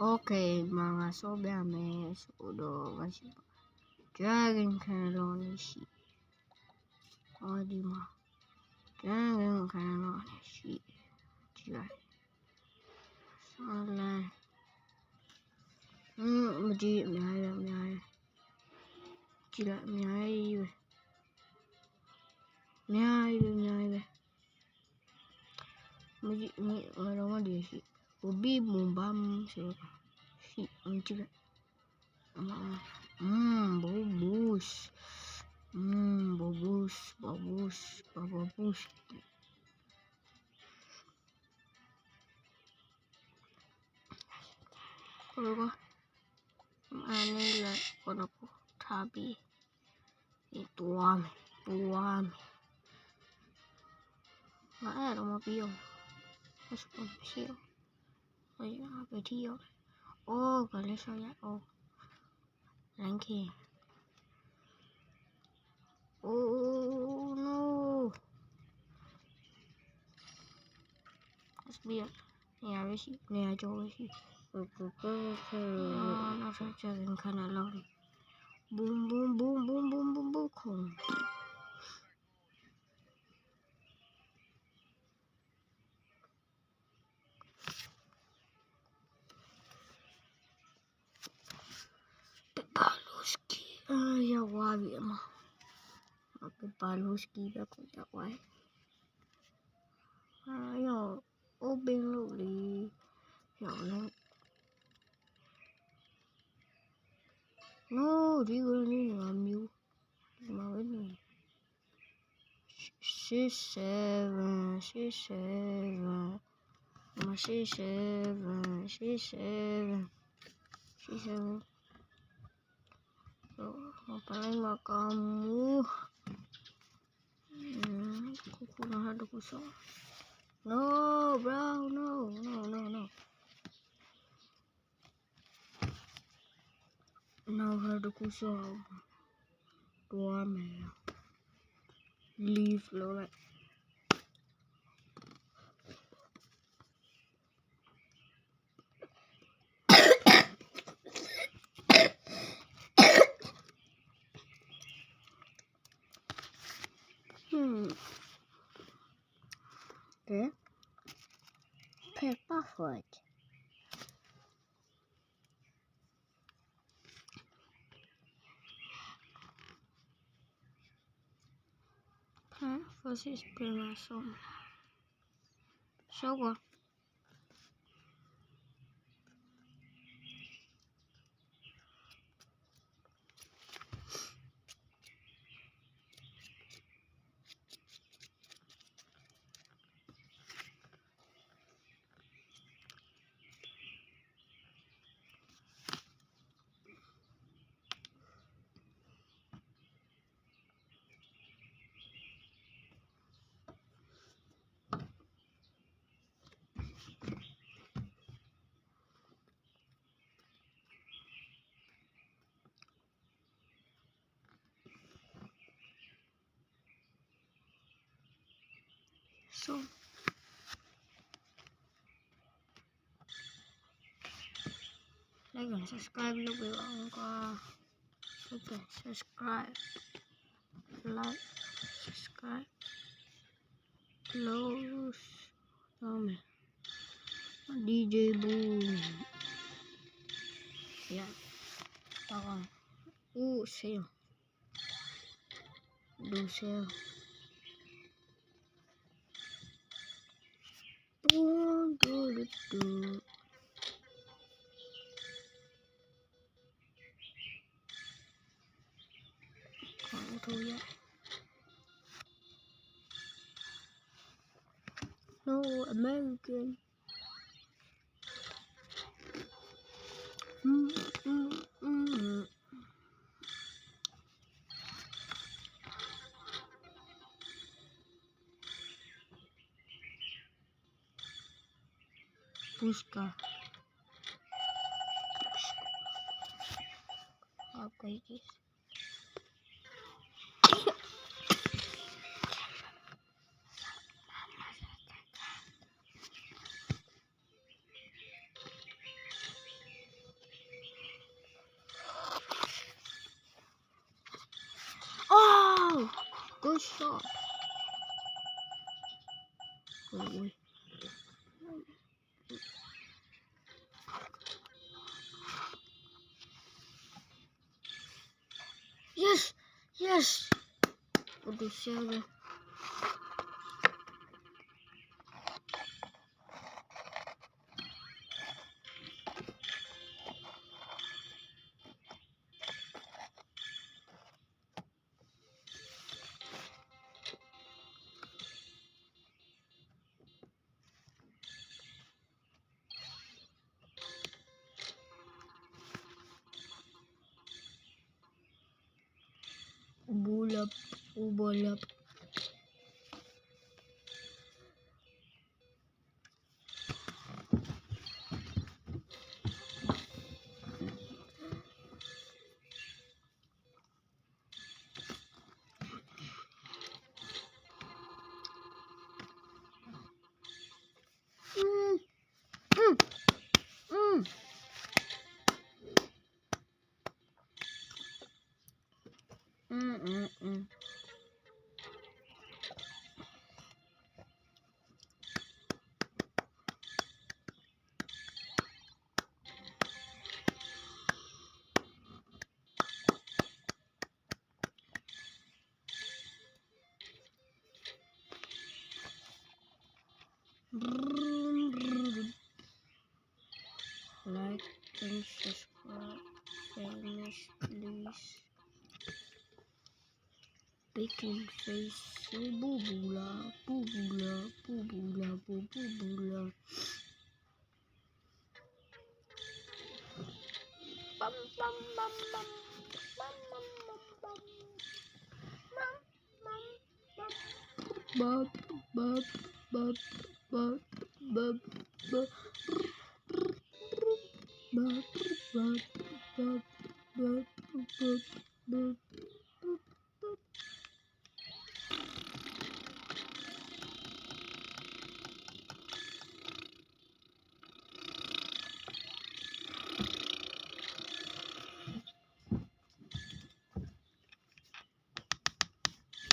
Oke, mga sobrame, sudo masih Dragon Kanalonishi. Odima. Dragon Kanalonishi. Dragon. Soalnya. Mudi miaya. Gila miaya. Miaya. Mudi ngalawa dia sih. Ubi bumbam sih. Si juga. Babus. Babus. Kalau aneh kalau aku tabi itu tuam. Nggak ada mau pion. Terus pion. Oh ya, apa dia? Oh, kalian saya. Oh, ranking. Oh no. Terus biar nih apa sih? Nih aja sih. Nasa Dragon Kanalon. Boom. Pepaluski. Ya wabi mah. Pepaluski aku tak wai. Ayo, open lu li. Ya Allah. No, dia ni ngambil. Mau ini. 7. Ngapain mah kamu? Kuku nah ada kusok. No, bro, no. Now ada kusok. Dua meh. Leave lo like. Okay. Pepperfoot. Pepperfoot is primasol. Sugar. So. Like and subscribe lebih angka. Okay, subscribe. Like, subscribe. Close. DJ Boom. Ya. Tolong. Sale. Do sale. Tuh ya. No American. Puska. Apa ini? shot. Wait. Yes, yes. Udah siapa? Bulap, ubalap. Like and subscribe, famous please. Baking face, bubula, bubula, bubula, bubula. Bum bum bum bum. Bum bum bum bum. Bum bum bum bum bum bum bum.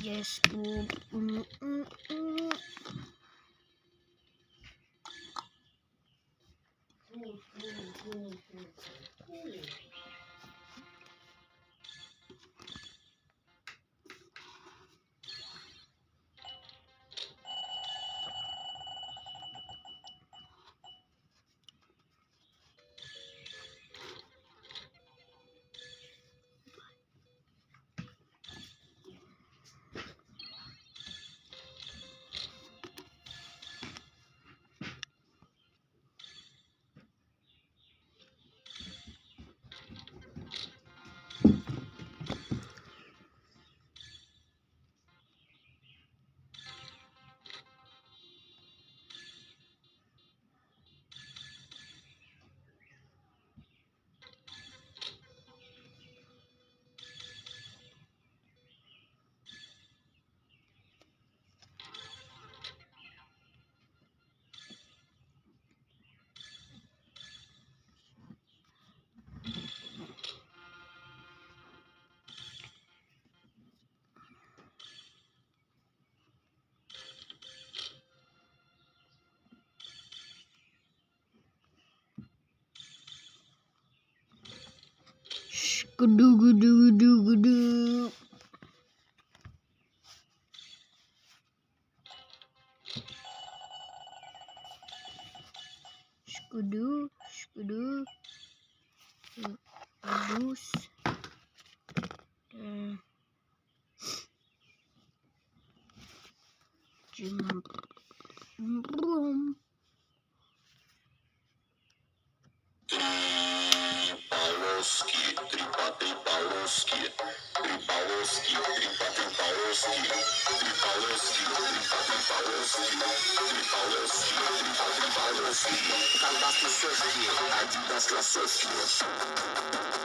Yes, Gudu gudu gudu gudu. Skudu, skudu. Abus. Brum. Tripaloski, tripaloski, tripaloski, tripaloski, tripaloski, tripaloski. Cantaste surf, Adidas la surf.